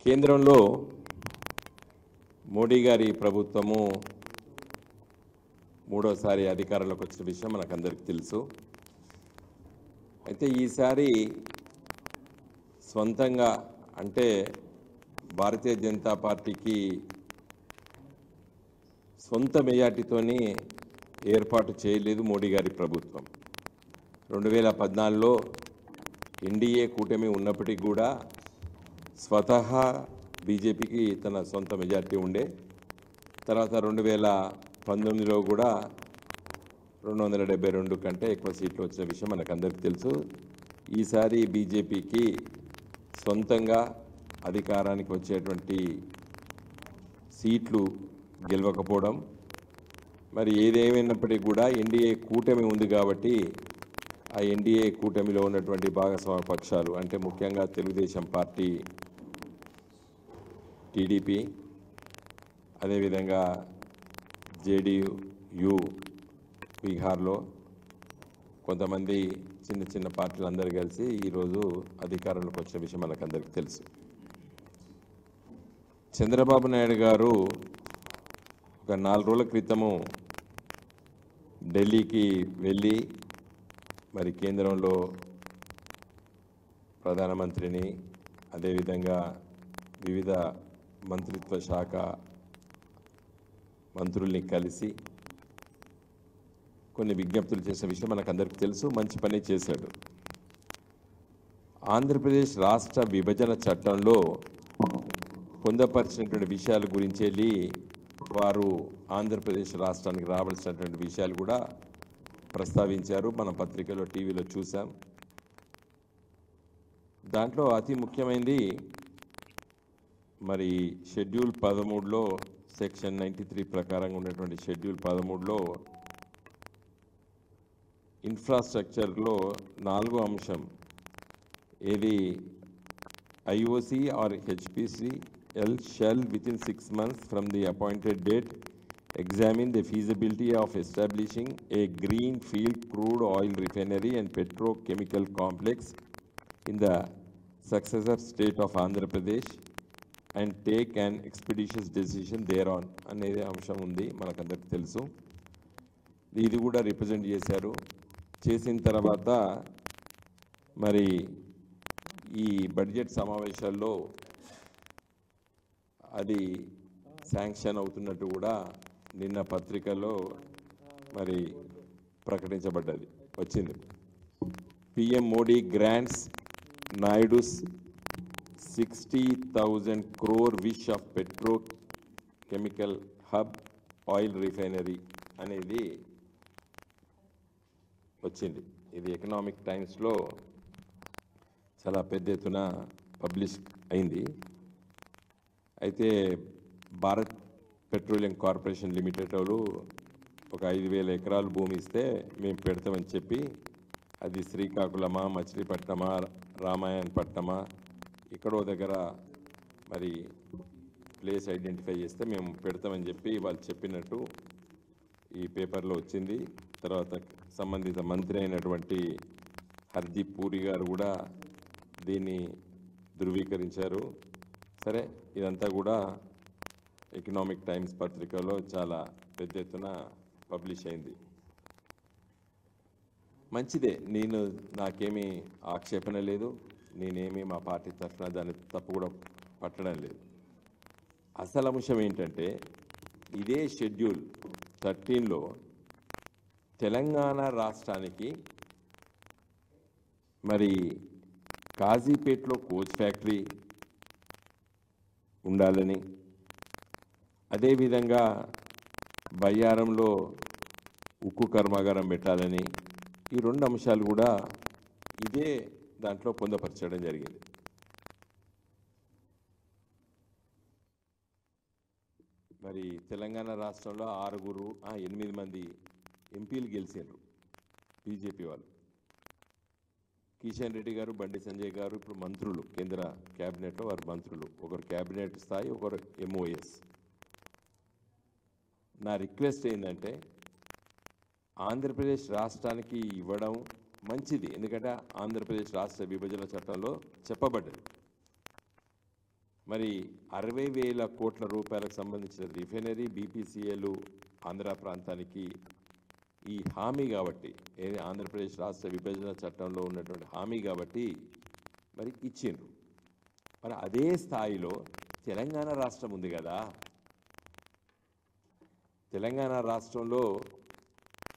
కేంద్రంలో మోడీ గారి ప్రభుత్వము మూడోసారి అధికారంలోకి వచ్చిన విషయం మనకందరికీ తెలుసు. అయితే ఈసారి స్వంతంగా అంటే భారతీయ జనతా పార్టీకి సొంత మెజార్టీతోని ఏర్పాటు చేయలేదు మోడీ గారి ప్రభుత్వం. 2014లో ఎన్డీఏ కూటమి ఉన్నప్పటికీ కూడా స్వతహా బీజేపీకి తన సొంత మెజార్టీ ఉండే. తర్వాత 2019లో కూడా 272 కంటే ఎక్కువ సీట్లు వచ్చిన విషయం మనకందరికీ తెలుసు. ఈసారి బీజేపీకి సొంతంగా అధికారానికి వచ్చేటువంటి సీట్లు గెలవకపోవడం, మరి ఏదేమైనప్పటికీ కూడా ఎన్డీఏ కూటమి ఉంది కాబట్టి ఆ ఎన్డీఏ కూటమిలో ఉన్నటువంటి భాగస్వామ్య పక్షాలు అంటే ముఖ్యంగా తెలుగుదేశం పార్టీ, టీడీపీ, అదేవిధంగా జేడీయూ బీహార్లో కొంతమంది చిన్న చిన్న పార్టీలు అందరూ కలిసి ఈరోజు అధికారంలోకి వచ్చిన విషయం మనకందరికీ తెలుసు. చంద్రబాబు నాయుడు గారు ఒక 4 రోజుల క్రితము ఢిల్లీకి వెళ్ళి మరి కేంద్రంలో ప్రధానమంత్రిని అదేవిధంగా వివిధ మంత్రిత్వ శాఖ మంత్రుల్ని కలిసి కొన్ని విజ్ఞప్తులు చేసే విషయం మనకందరికీ తెలుసు. మంచి పని చేశాడు. ఆంధ్రప్రదేశ్ రాష్ట్ర విభజన చట్టంలో పొందపరిచినటువంటి విషయాల గురించి వెళ్ళి వారు ఆంధ్రప్రదేశ్ రాష్ట్రానికి రావాల్సినటువంటి విషయాలు కూడా ప్రస్తావించారు. మన పత్రికలో, టీవీలో చూసాం. దాంట్లో అతి ముఖ్యమైనది మరి షెడ్యూల్ 13లో సెక్షన్ 93 ప్రకారంగా ఉన్నటువంటి షెడ్యూల్ 13లో ఇన్ఫ్రాస్ట్రక్చర్లో 4వ అంశం ఏది IOC or HPCL Shell within 6 months from the appointed date examine the feasibility of establishing a greenfield crude oil refinery and petrochemical complex in the successor state of Andhra Pradesh and take an expeditious decision thereon అనేది అంశం ఉంది, మనకందరికీ తెలుసు. ఇది కూడా represent చేశారు. చేసిన తర్వాత మరి ఈ బడ్జెట్ సమావేశాల్లో అది శాంక్షన్ అవుతున్నట్టు కూడా నిన్న పత్రికలో మరి ప్రకటించబడ్డది, వచ్చింది. PM Modi grants Naidu's 60,000 crore wish of petrochemical hub oil refinery అనేది వచ్చింది. ఇది ఎకనామిక్ టైమ్స్లో చాలా పెద్ద ఎత్తున పబ్లిష్ అయింది. అయితే భారత్ పెట్రోలియం కార్పొరేషన్ లిమిటెడ్ వాళ్ళు ఒక 5,000 ఎకరాలు భూమి ఇస్తే మేము పెడతామని చెప్పి అది శ్రీకాకుళమా, మచిలీపట్నమా, రామాయణపట్నమా ఎక్కడో దగ్గర మరి ప్లేస్ ఐడెంటిఫై చేస్తే మేము పెడతామని చెప్పి వాళ్ళు చెప్పినట్టు ఈ పేపర్లో వచ్చింది. తర్వాత సంబంధిత మంత్రి అయినటువంటి హర్దీప్ పూరి గారు కూడా దీన్ని ధృవీకరించారు. సరే, ఇదంతా కూడా ఎకనామిక్ టైమ్స్ పత్రికలో చాలా పెద్ద ఎత్తున పబ్లిష్ అయింది. మంచిదే, నాకేమీ ఆక్షేపణ లేదు. నేనేమి మా పార్టీ తరఫున దాన్ని తప్పు కూడా పట్టడం లేదు. అసలు అంశం ఏంటంటే ఇదే షెడ్యూల్ 13లో తెలంగాణ రాష్ట్రానికి మరి కాజీపేటలో కోచ్ ఫ్యాక్టరీ ఉండాలని, అదేవిధంగా బయ్యారంలో ఉక్కు కర్మాగారం పెట్టాలని, ఈ 2 అంశాలు కూడా ఇదే దాంట్లో పొందపరచడం జరిగింది. మరి తెలంగాణ రాష్ట్రంలో 8 మంది ఎంపీలు గెలిచారు బీజేపీ వాళ్ళు. కిషన్ రెడ్డి గారు, బండి సంజయ్ గారు ఇప్పుడు మంత్రులు, కేంద్ర క్యాబినెట్లో వారు మంత్రులు. ఒకరు క్యాబినెట్ స్థాయి, ఒకరు ఎంఓఎస్. నా రిక్వెస్ట్ ఏంటంటే ఆంధ్రప్రదేశ్ రాష్ట్రానికి ఇవ్వడం మంచిది, ఎందుకంటే ఆంధ్రప్రదేశ్ రాష్ట్ర విభజన చట్టంలో చెప్పబడ్డది. మరి 60,000 కోట్ల రూపాయలకు సంబంధించిన రిఫైనరీ బీపీసీఎల్ ఆంధ్ర ప్రాంతానికి ఈ హామీ కాబట్టి ఏది ఆంధ్రప్రదేశ్ రాష్ట్ర విభజన చట్టంలో ఉన్నటువంటి హామీ కాబట్టి మరి ఇచ్చిండ్రు. మరి అదే స్థాయిలో తెలంగాణ రాష్ట్రం ఉంది కదా, తెలంగాణ రాష్ట్రంలో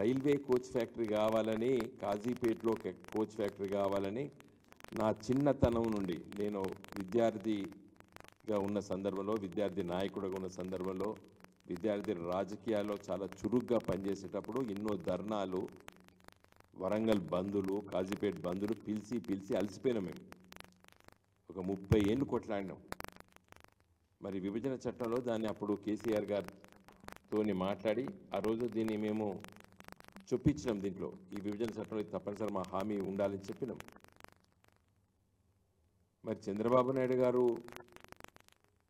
రైల్వే కోచ్ ఫ్యాక్టరీ కావాలని, కాజీపేటలో కోచ్ ఫ్యాక్టరీ కావాలని నా చిన్నతనం నుండి నేను విద్యార్థిగా ఉన్న సందర్భంలో, విద్యార్థి నాయకుడిగా ఉన్న సందర్భంలో, విద్యార్థి రాజకీయాల్లో చాలా చురుగ్గా పనిచేసేటప్పుడు ఎన్నో ధర్నాలు, వరంగల్ బంధులు, కాజీపేట బంధులు పిలిచి అలసిపోయినాం. మేము ఒక 30 ఏళ్ళు కొట్లాడినాం. మరి విభజన చట్టంలో దాన్ని అప్పుడు కేసీఆర్ గారితో మాట్లాడి ఆ రోజు దీన్ని మేము చొప్పించినాం. దీంట్లో ఈ విభజన చట్టంలో తప్పనిసరి మా హామీ ఉండాలని చెప్పినాం. మరి చంద్రబాబు నాయుడు గారు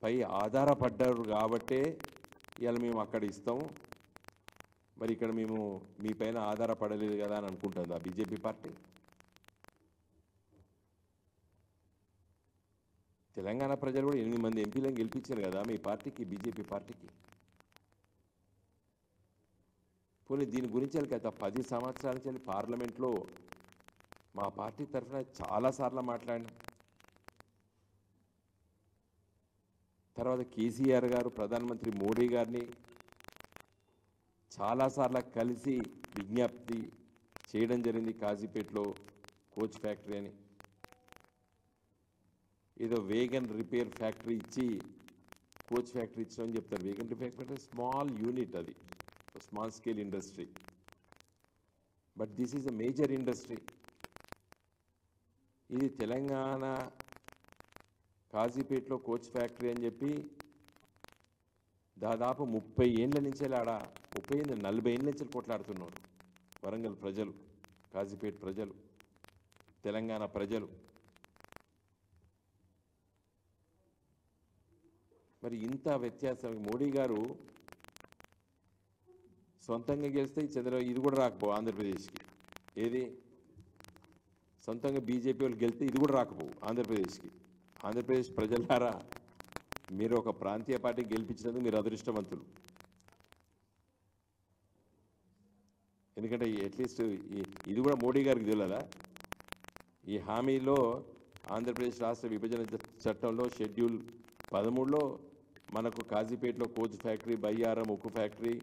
పై ఆధారపడ్డారు కాబట్టే ఇవాళ మేము అక్కడ ఇస్తాము, మరి ఇక్కడ మేము మీ పైన ఆధారపడలేదు కదా అని అనుకుంటుంది ఆ బీజేపీ పార్టీ. తెలంగాణ ప్రజలు కూడా 8 మంది ఎంపీలను గెలిపించారు కదా మీ పార్టీకి, బీజేపీ పార్టీకి. పోనీ దీని గురించి గత 10 సంవత్సరాల నుంచి పార్లమెంట్లో మా పార్టీ తరఫున చాలాసార్లు మాట్లాడినాం. తర్వాత కేసీఆర్ గారు ప్రధానమంత్రి మోడీ గారిని చాలాసార్లు కలిసి విజ్ఞప్తి చేయడం జరిగింది. కాజీపేటలో కోచ్ ఫ్యాక్టరీ అని ఏదో వేగన్ రిపేర్ ఫ్యాక్టరీ ఇచ్చి కోచ్ ఫ్యాక్టరీ ఇచ్చామని చెప్తారు. Wagon repair factory small unit, అది small scale industry. But this is a major industry. ఇది తెలంగాణ కాజీపేటలో కోచ్ ఫ్యాక్టరీ అని చెప్పి దాదాపు 30 ఏళ్ళ నుంచి ఆడ 40 ఏళ్ళ నుంచి కొట్లాడుతున్నారు వరంగల్ ప్రజలు, కాజీపేట ప్రజలు, తెలంగాణ ప్రజలు. మరి ఇంత వ్యత్యాసం మోడీ గారు సొంతంగా గెలిస్తే ఇది కూడా రాకపోవు ఆంధ్రప్రదేశ్కి. ఏది సొంతంగా బీజేపీ వాళ్ళు గెలిస్తే ఇది కూడా రాకపోవు ఆంధ్రప్రదేశ్కి. ఆంధ్రప్రదేశ్ ప్రజలారా, మీరు ఒక ప్రాంతీయ పార్టీ గెలిపించినందుకు మీరు అదృష్టవంతులు. ఎందుకంటే అట్లీస్ట్ ఇది కూడా మోడీ గారికి తెలియదా? ఈ హామీలో ఆంధ్రప్రదేశ్ రాష్ట్ర విభజన చట్టంలో షెడ్యూల్ 13లో మనకు కాజీపేటలో కోచ్ ఫ్యాక్టరీ, బయ్యారం ఉక్కు ఫ్యాక్టరీ,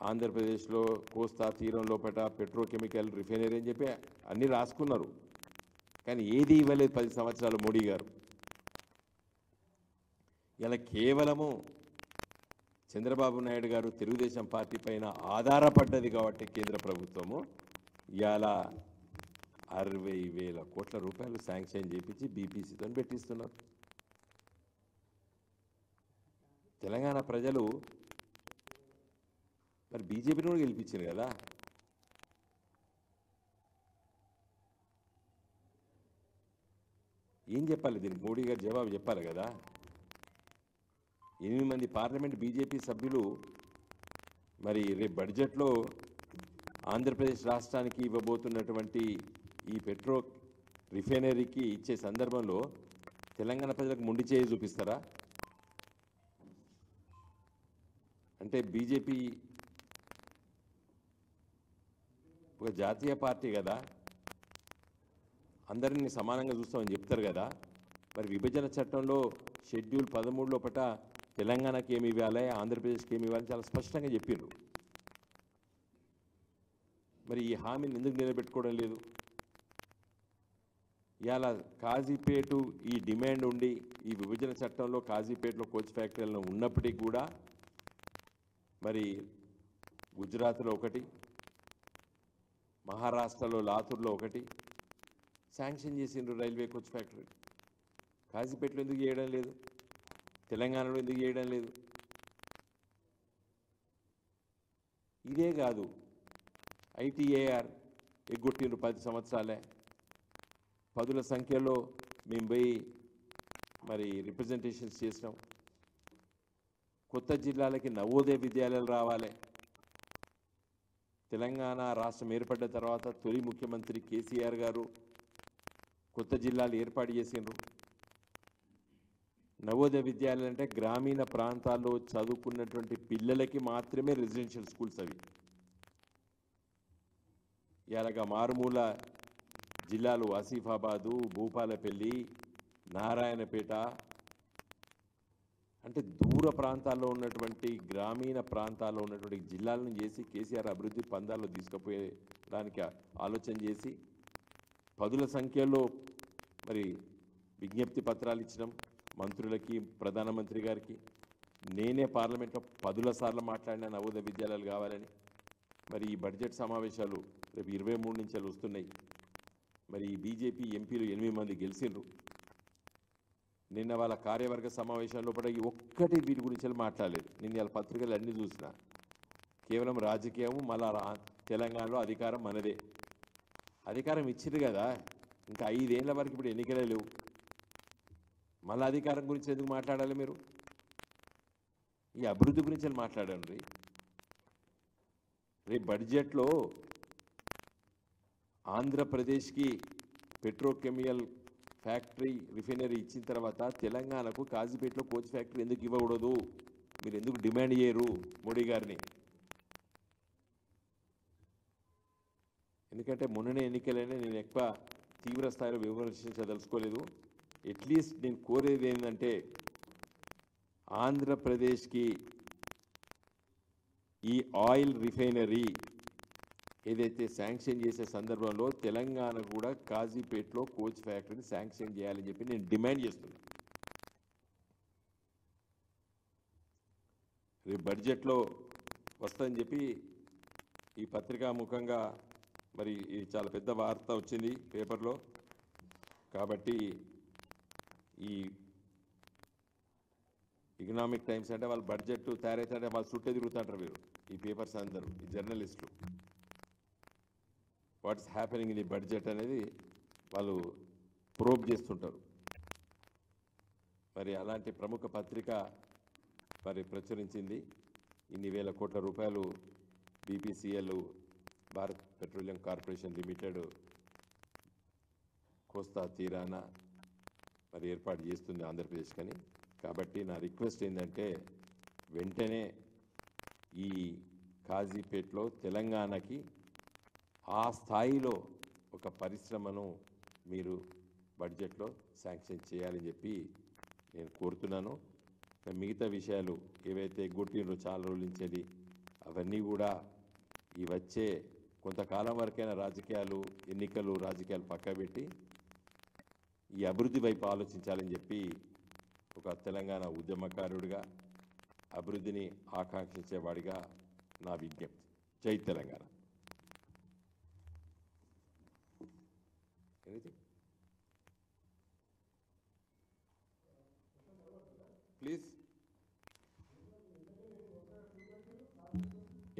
ఆంధ్రప్రదేశ్లో కోస్తా తీరం లోపల పెట్రోకెమికల్ రిఫైనరీ అని చెప్పి అన్నీ రాసుకున్నారు. కానీ ఏది ఇవ్వలేదు 10 సంవత్సరాలు మోడీ గారు. ఇలా కేవలము చంద్రబాబు నాయుడు గారు తెలుగుదేశం పార్టీ పైన ఆధారపడ్డది కాబట్టి కేంద్ర ప్రభుత్వము ఇలా 60,000 కోట్ల రూపాయలు శాంక్షన్ చేయించి బీపీసీతో పెట్టిస్తున్నారు. తెలంగాణ ప్రజలు మరి బీజేపీని కూడా గెలిపించారు కదా. ఏం చెప్పాలి దీనికి? మోడీ గారు జవాబు చెప్పాలి కదా. 8 మంది పార్లమెంట్ బీజేపీ సభ్యులు మరి రేపు బడ్జెట్లో ఆంధ్రప్రదేశ్ రాష్ట్రానికి ఇవ్వబోతున్నటువంటి ఈ పెట్రో రిఫైనరీకి ఇచ్చే సందర్భంలో తెలంగాణ ప్రజలకు మొండి చేయి చూపిస్తారా? అంటే బీజేపీ ఒక జాతీయ పార్టీ కదా, అందరినీ సమానంగా చూస్తామని చెప్తారు కదా. మరి విభజన చట్టంలో షెడ్యూల్ 13 లోపల తెలంగాణకి ఏమి ఇవ్వాలి, ఆంధ్రప్రదేశ్కి ఏమి ఇవ్వాలి చాలా స్పష్టంగా చెప్పిండ్రు. మరి ఈ హామీని ఎందుకు నిలబెట్టుకోవడం లేదు? ఇవాళ కాజీపేట ఈ డిమాండ్ ఉండి ఈ విభజన చట్టంలో కాజీపేటలో కోచ్ ఫ్యాక్టరీలను ఉన్నప్పటికీ కూడా మరి గుజరాత్లో ఒకటి, మహారాష్ట్రలో లాతూర్లో ఒకటి శాంక్షన్ చేసిండ్రు రైల్వే కోచ్ ఫ్యాక్టరీ. కాజీపేటలో ఎందుకు చేయడం లేదు? తెలంగాణలో ఎందుకు చేయడం లేదు? ఇదే కాదు, ఐటీఏఆర్ ఎగ్గొట్టిండ్రు 10 సంవత్సరాలే. పదుల సంఖ్యలో మేము పోయి మరి రిప్రజెంటేషన్స్ చేసినాం. కొత్త జిల్లాలకి నవోదయ విద్యాలయాలు రావాలి. తెలంగాణ రాష్ట్రం ఏర్పడ్డ తర్వాత తొలి ముఖ్యమంత్రి కేసీఆర్ గారు కొత్త జిల్లాలు ఏర్పాటు చేసిండ్రు. నవోదయ విద్యాలయాలు అంటే గ్రామీణ ప్రాంతాల్లో చదువుకున్నటువంటి పిల్లలకి మాత్రమే రెసిడెన్షియల్ స్కూల్స్ అవి. ఇలాగా మారుమూల జిల్లాలు ఆసిఫాబాదు, భూపాలపల్లి, నారాయణపేట అంటే దూర ప్రాంతాల్లో ఉన్నటువంటి గ్రామీణ ప్రాంతాల్లో ఉన్నటువంటి జిల్లాలను చేసి కేసీఆర్ అభివృద్ధి పందాల్లో తీసుకుపోయడానికి ఆలోచన చేసి పదుల సంఖ్యలో మరి విజ్ఞప్తి పత్రాలు ఇచ్చినాం మంత్రులకి, ప్రధానమంత్రి గారికి. నేనే పార్లమెంట్లో పదుల సార్లు మాట్లాడిన నవోదయ విద్యాలయాలు కావాలని. మరి ఈ బడ్జెట్ సమావేశాలు రేపు 23 నుంచి వస్తున్నాయి. మరి ఈ బీజేపీ ఎంపీలు 8 మంది గెలిచిండ్రు. నిన్న వాళ్ళ కార్యవర్గ సమావేశాల్లో కూడా ఈ ఒక్కటి వీటి గురించి మాట్లాడలేదు. నిన్న వాళ్ళ పత్రికలు అన్నీ చూసిన కేవలం రాజకీయం. మళ్ళా తెలంగాణలో అధికారం మనదే. అధికారం ఇచ్చింది కదా, ఇంకా 5 ఏళ్ల వరకు ఇప్పుడు ఎన్నికలే లేవు. మళ్ళీ అధికారం గురించి ఎందుకు మాట్లాడాలి మీరు? ఈ అభివృద్ధి గురించి మాట్లాడండి. రేపు బడ్జెట్లో ఆంధ్రప్రదేశ్కి పెట్రోకెమికల్ ఫ్యాక్టరీ, రిఫైనరీ ఇచ్చిన తర్వాత తెలంగాణకు కాజీపేటలో కోచ్ ఫ్యాక్టరీ ఎందుకు ఇవ్వకూడదు? మీరు ఎందుకు డిమాండ్ చేయరు మోడీ గారిని? ఎందుకంటే మొన్ననే ఎన్నికలైనా నేను ఎక్కువ తీవ్ర స్థాయిలో విమర్శించదలుచుకోలేదు. అట్లీస్ట్ నేను కోరేది ఏంటంటే ఆంధ్రప్రదేశ్కి ఈ ఆయిల్ రిఫైనరీ ఏదైతే శాంక్షన్ చేసే సందర్భంలో తెలంగాణ కూడా కాజీపేటలో కోచ్ ఫ్యాక్టరీని శాంక్షన్ చేయాలని చెప్పి నేను డిమాండ్ చేస్తున్నాను. రేపు బడ్జెట్లో వస్తుందని చెప్పి ఈ పత్రికా ముఖంగా మరి ఇది చాలా పెద్ద వార్త వచ్చింది పేపర్లో. కాబట్టి ఈ ఎకనామిక్ టైమ్స్ అంటే వాళ్ళు బడ్జెట్ తయారైతే వాళ్ళు చుట్టే తిరుగుతుంటారు వీరు, ఈ పేపర్స్ అందరూ, ఈ జర్నలిస్టులు. What's happening in the budget అనేది వాళ్ళు ప్రోబ్ చేస్తుంటారు. మరి అలాంటి ప్రముఖ పత్రిక మరి ప్రచురించింది. ఇన్ని వేల కోట్ల రూపాయలు BPCL, Bharat Petroleum Corporation Limited కోస్తా తీరాన మరి ఏర్పాటు చేస్తుంది ఆంధ్రప్రదేశ్ కని. కాబట్టి నా రిక్వెస్ట్ ఏంటంటే వెంటనే ఈ కాజీపేటలో తెలంగాణకి ఆ స్థాయిలో ఒక పరిశ్రమను మీరు బడ్జెట్లో శాంక్షన్ చేయాలని చెప్పి నేను కోరుతున్నాను. మిగతా విషయాలు ఏవైతే గుట్టినో చాలా రోజుల నుంచేది అవన్నీ కూడా ఈ వచ్చే కొంతకాలం వరకైనా రాజకీయాలు, ఎన్నికలు, రాజకీయాలు పక్కబెట్టి ఈ అభివృద్ధి వైపు ఆలోచించాలని చెప్పి ఒక తెలంగాణ ఉద్యమకారుడిగా, అభివృద్ధిని ఆకాంక్షించేవాడిగా నా విజ్ఞప్తి. జై తెలంగాణ. ప్లీజ్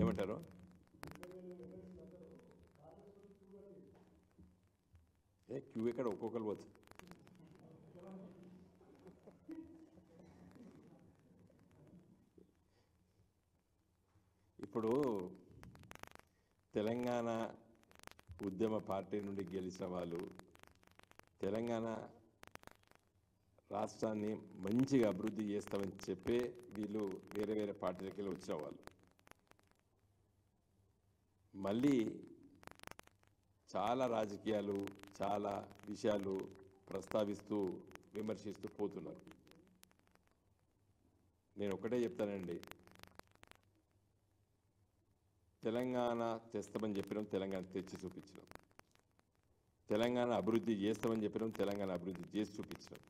ఏమంటారు? క్యూ ఎక్కడ ఒక్కొక్కరు పోతుంది. ఇప్పుడు తెలంగాణ ఉద్యమ పార్టీ నుండి గెలిచిన వాళ్ళు తెలంగాణ రాష్ట్రాన్ని మంచిగా అభివృద్ధి చేస్తామని చెప్పే వీళ్ళు వేరే వేరే పార్టీలకి వెళ్ళి వచ్చిన వాళ్ళు మళ్ళీ చాలా రాజకీయాలు, చాలా విషయాలు ప్రస్తావిస్తూ విమర్శిస్తూ పోతున్నారు. నేను ఒకటే చెప్తానండి, తెలంగాణ తెస్తామని చెప్పినాం, తెలంగాణ తెచ్చి చూపించినాం. తెలంగాణ అభివృద్ధి చేస్తామని చెప్పినాం, తెలంగాణ అభివృద్ధి చేసి చూపించినాం.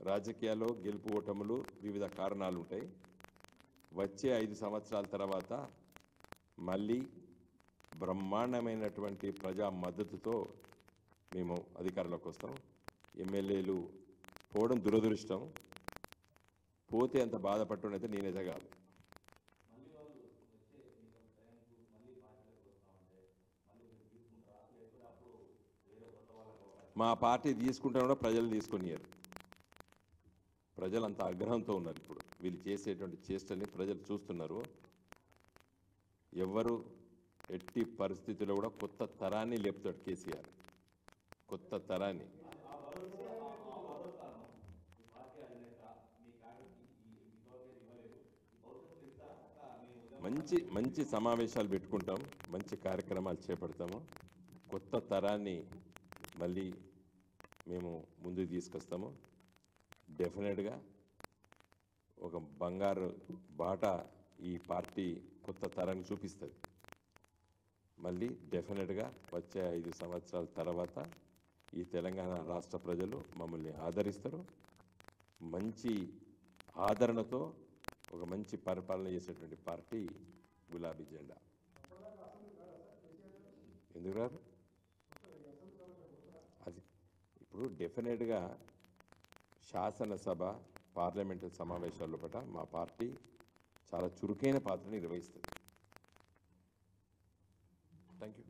రాజకీయాల్లో గెలుపు ఓటములు వివిధ కారణాలు ఉంటాయి. వచ్చే 5 సంవత్సరాల తర్వాత మళ్ళీ బ్రహ్మాండమైనటువంటి ప్రజా మద్దతుతో మేము అధికారంలోకి వస్తాం. ఎమ్మెల్యేలు పోవడం దురదృష్టం, పోతే అంత బాధపడుతున్నైతే నేనైతే కాదు. మా పార్టీ తీసుకుంటే కూడా ప్రజలు తీసుకొనియారు. ప్రజలు అంత ఆగ్రహంతో ఉన్నారు. ఇప్పుడు వీళ్ళు చేసేటువంటి చేష్టల్ని ప్రజలు చూస్తున్నారు. ఎవరు ఎట్టి పరిస్థితుల్లో కూడా కొత్త తరాన్ని లేపుతాడు కేసీఆర్, కొత్త తరాన్ని. మంచి సమావేశాలు పెట్టుకుంటాం, మంచి కార్యక్రమాలు చేపడతాము. కొత్త తరాన్ని మళ్ళీ మేము ముందుకు తీసుకొస్తాము. డెఫినెట్గా ఒక బంగారు బాట ఈ పార్టీ కొత్త తరాన్ని చూపిస్తుంది. మళ్ళీ డెఫినెట్గా వచ్చే 5 సంవత్సరాల తర్వాత ఈ తెలంగాణ రాష్ట్ర ప్రజలు మమ్మల్ని ఆదరిస్తారు. మంచి ఆదరణతో ఒక మంచి పరిపాలన చేసేటువంటి పార్టీ గులాబీ జెండా. ఎందుకు రారు? అది ఇప్పుడు డెఫినెట్గా శాసనసభ పార్లమెంటు సమావేశాల లోపల మా పార్టీ చాలా చురుకైన పాత్రను నిర్వహిస్తుంది. Thank you.